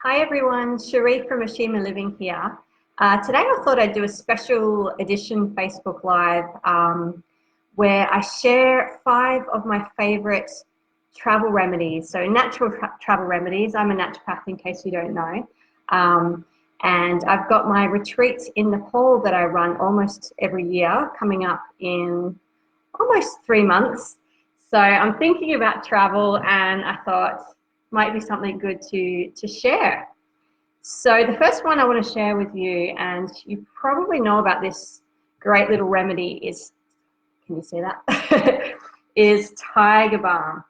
Hi everyone, Sharee from Ashima Living here. Today I thought I'd do a special edition Facebook Live where I share 5 of my favourite travel remedies. So natural travel remedies. I'm a naturopath in case you don't know. And I've got my retreats in Nepal that I run almost every year coming up in almost 3 months. So I'm thinking about travel and I thought might be something good to share. So the first one I want to share with you, and you probably know about this great little remedy, is, can you see that? Is tiger balm.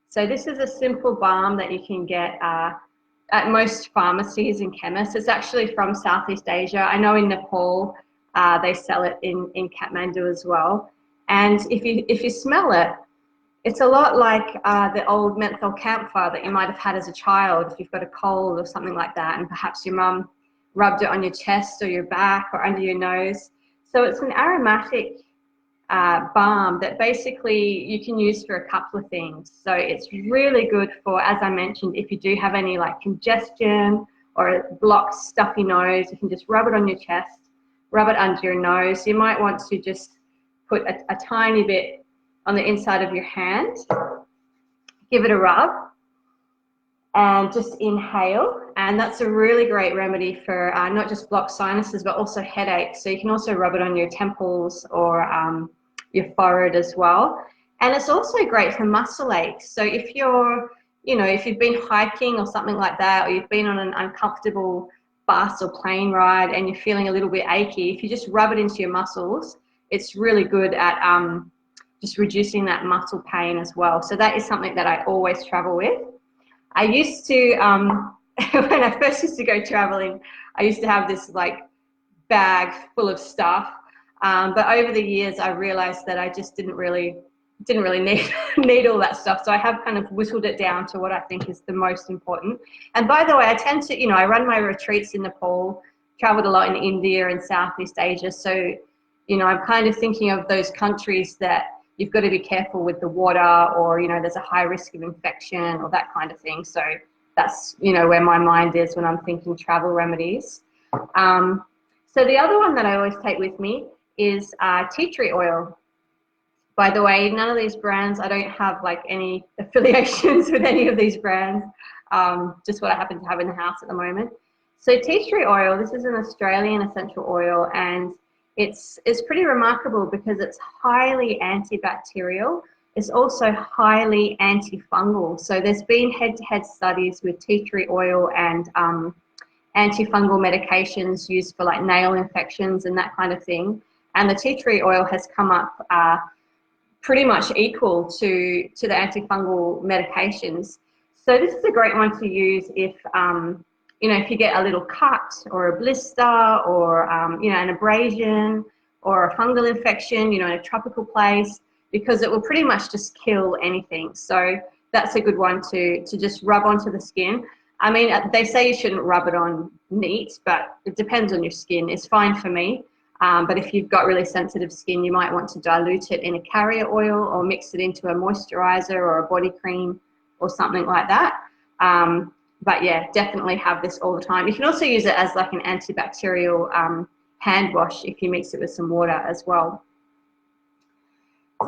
So this is a simple balm that you can get at most pharmacies and chemists. It's actually from Southeast Asia. I know in Nepal they sell it in Kathmandu as well. And if you smell it, it's a lot like the old menthol camphor that you might have had as a child if you've got a cold or something like that, and perhaps your mum rubbed it on your chest or your back or under your nose. So it's an aromatic balm that basically you can use for a couple of things. So it's really good for, as I mentioned, if you do have any like congestion or a blocked, stuffy nose, you can just rub it on your chest, rub it under your nose. You might want to just put a tiny bit on the inside of your hand, give it a rub, and just inhale. And that's a really great remedy for not just blocked sinuses, but also headaches. So you can also rub it on your temples or your forehead as well. And it's also great for muscle aches. So if you're, if you've been hiking or something like that, or you've been on an uncomfortable bus or plane ride and you're feeling a little bit achy, if you just rub it into your muscles, it's really good at just reducing that muscle pain as well. So that is something that I always travel with. I used to, when I first used to go traveling, I used to have this like bag full of stuff. But over the years, I realized that I just didn't really need all that stuff. So I have kind of whittled it down to what I think is the most important. And by the way, I tend to, I run my retreats in Nepal, traveled a lot in India and Southeast Asia. So, I'm kind of thinking of those countries that you've got to be careful with the water, or, there's a high risk of infection or that kind of thing. So that's, where my mind is when I'm thinking travel remedies. So the other one that I always take with me is tea tree oil. By the way, none of these brands, I don't have like any affiliations with any of these brands, just what I happen to have in the house at the moment. So tea tree oil, this is an Australian essential oil, and it's pretty remarkable because it's highly antibacterial. It's also highly antifungal. So there's been head-to-head studies with tea tree oil and antifungal medications used for like nail infections and that kind of thing. And the tea tree oil has come up pretty much equal to the antifungal medications. So this is a great one to use if if you get a little cut or a blister or, an abrasion or a fungal infection, in a tropical place, because it will pretty much just kill anything. So that's a good one to just rub onto the skin. I mean, they say you shouldn't rub it on neat, but it depends on your skin. It's fine for me. But if you've got really sensitive skin, you might want to dilute it in a carrier oil or mix it into a moisturizer or a body cream or something like that. But yeah, definitely have this all the time. You can also use it as like an antibacterial hand wash if you mix it with some water as well.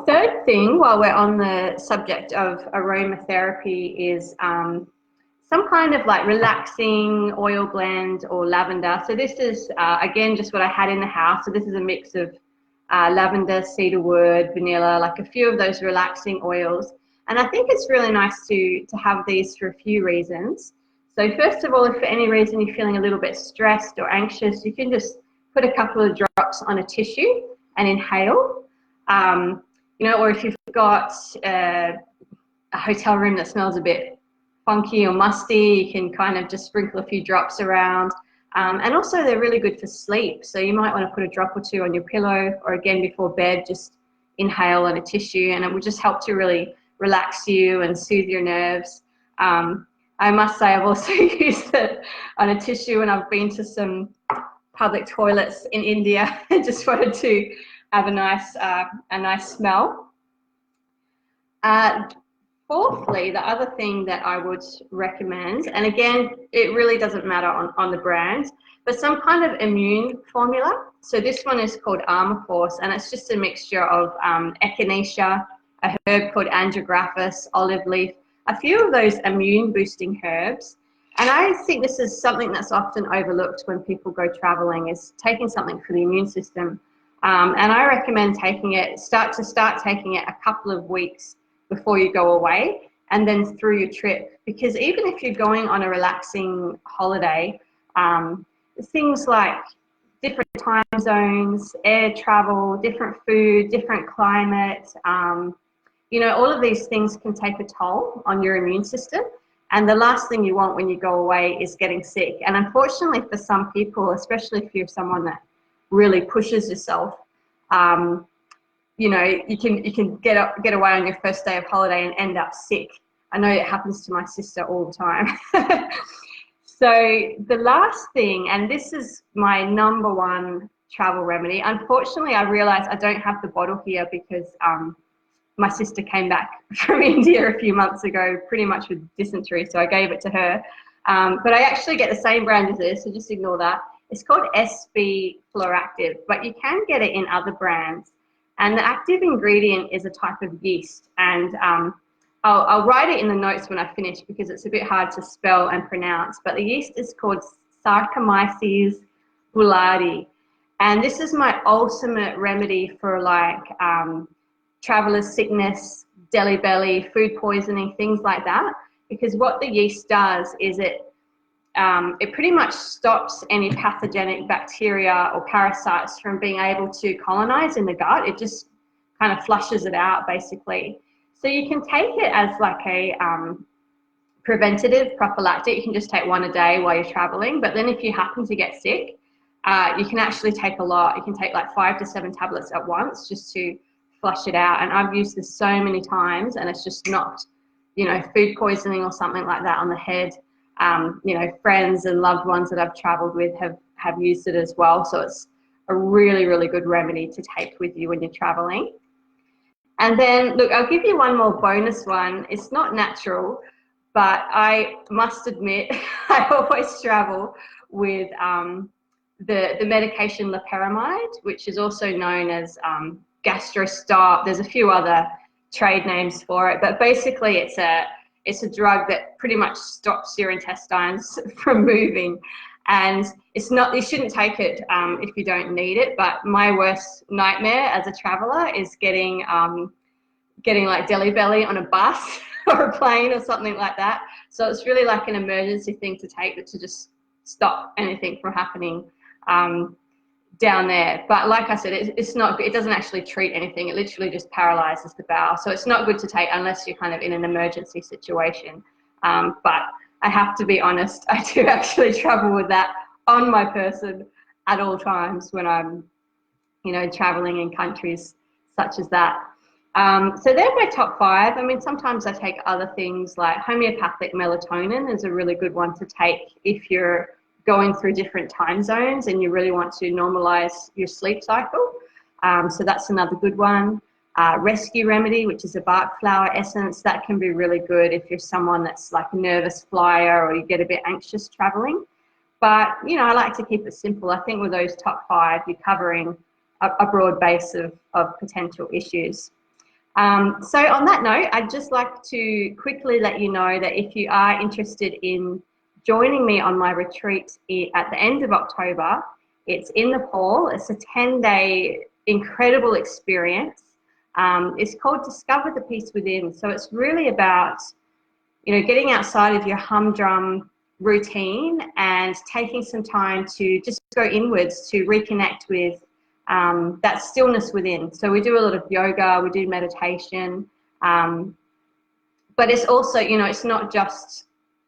Third thing, while we're on the subject of aromatherapy, is some kind of like relaxing oil blend or lavender. So this is, again, just what I had in the house. So this is a mix of lavender, cedarwood, vanilla, like a few of those relaxing oils. And I think it's really nice to have these for a few reasons. So first of all, if for any reason you're feeling a little bit stressed or anxious, you can just put a couple of drops on a tissue and inhale. Or if you've got a hotel room that smells a bit funky or musty, you can kind of just sprinkle a few drops around. And also they're really good for sleep. So you might want to put a drop or two on your pillow, or again before bed, just inhale on a tissue, and it will just help to really relax you and soothe your nerves. I must say I've also used it on a tissue when I've been to some public toilets in India and just wanted to have a nice smell. Fourthly, the other thing that I would recommend, and again, it really doesn't matter on the brand, but some kind of immune formula. So this one is called Armor Force, and it's just a mixture of echinacea, a herb called andrographis, olive leaf, a few of those immune boosting herbs. And I think this is something that's often overlooked when people go traveling, is taking something for the immune system. And I recommend taking it, start taking it a couple of weeks before you go away, and then through your trip. Because even if you're going on a relaxing holiday, things like different time zones, air travel, different food, different climate, you know, all of these things can take a toll on your immune system. And the last thing you want when you go away is getting sick. And unfortunately for some people, especially if you're someone that really pushes yourself, you know, you can get away on your first day of holiday and end up sick. I know it happens to my sister all the time. So the last thing, and this is my number one travel remedy. Unfortunately, I realized I don't have the bottle here because my sister came back from India a few months ago, pretty much with dysentery, so I gave it to her. But I actually get the same brand as this, so just ignore that. It's called SB Fluoractive, but you can get it in other brands. And the active ingredient is a type of yeast. And I'll write it in the notes when I finish because it's a bit hard to spell and pronounce. But the yeast is called Saccharomyces boulardii. And this is my ultimate remedy for like traveler's sickness, deli belly, food poisoning, things like that. Because what the yeast does is it pretty much stops any pathogenic bacteria or parasites from being able to colonize in the gut. It just kind of flushes it out, basically. So you can take it as like a preventative prophylactic. You can just take one a day while you're traveling. But then if you happen to get sick, you can actually take a lot. You can take like 5 to 7 tablets at once just to flush it out. And I've used this so many times, and it's just knocked, you know, food poisoning or something like that on the head. You know, friends and loved ones that I've traveled with have used it as well. So it's a really, really good remedy to take with you when you're traveling. And then, look, I'll give you one more bonus one. It's not natural, but I must admit I always travel with the medication loperamide, which is also known as gastrostop. There's a few other trade names for it, but basically it's a drug that pretty much stops your intestines from moving. And it's not, you shouldn't take it if you don't need it, but my worst nightmare as a traveler is getting like deli belly on a bus or a plane or something like that. So it's really like an emergency thing to take, to just stop anything from happening down there. But like I said, it's not, it doesn't actually treat anything. It literally just paralyzes the bowel. So it's not good to take unless you're kind of in an emergency situation. But I have to be honest, I do actually travel with that on my person at all times when I'm, you know, traveling in countries such as that. So they're my top 5. I mean, sometimes I take other things like homeopathic melatonin is a really good one to take if you're going through different time zones and you really want to normalize your sleep cycle. So that's another good one. Rescue Remedy, which is a bark flower essence, that can be really good if you're someone that's like a nervous flyer or you get a bit anxious traveling. But, you know, I like to keep it simple. I think with those top 5, you're covering a broad base of potential issues. So on that note, I'd just like to quickly let you know that if you are interested in joining me on my retreat at the end of October, it's in Nepal. It's a 10-day incredible experience. It's called Discover the Peace Within. So it's really about, you know, getting outside of your humdrum routine and taking some time to just go inwards to reconnect with that stillness within. So we do a lot of yoga, we do meditation, but it's also, you know, it's not just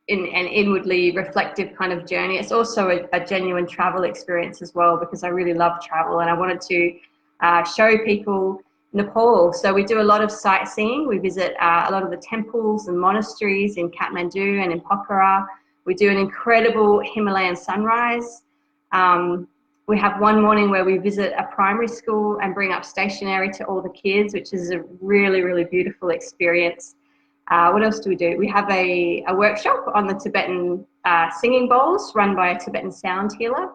an inwardly reflective kind of journey. It's also a genuine travel experience as well, because I really love travel and I wanted to show people Nepal. So we do a lot of sightseeing. We visit a lot of the temples and monasteries in Kathmandu and in Pokhara. We do an incredible Himalayan sunrise. We have one morning where we visit a primary school and bring up stationery to all the kids, which is a really, really beautiful experience. What else do we do? We have a workshop on the Tibetan singing bowls run by a Tibetan sound healer.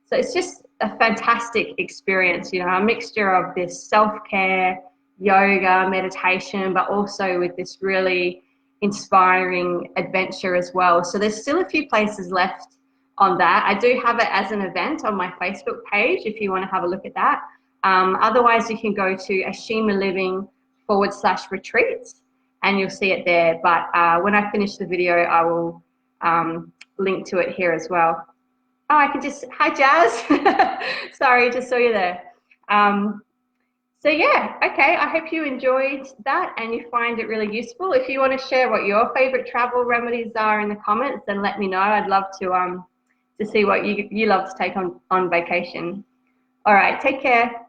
So it's just a fantastic experience, you know, a mixture of this self-care, yoga, meditation, but also with this really inspiring adventure as well. So there's still a few places left on that. I do have it as an event on my Facebook page if you want to have a look at that. Otherwise, you can go to Ashima Living /retreats and you'll see it there. But when I finish the video, I will link to it here as well. Oh, I can just, hi Jazz. Sorry, just saw you there. So yeah, okay, I hope you enjoyed that and you find it really useful. If you want to share what your favorite travel remedies are in the comments, then let me know. I'd love to see what you love to take on vacation. All right, take care.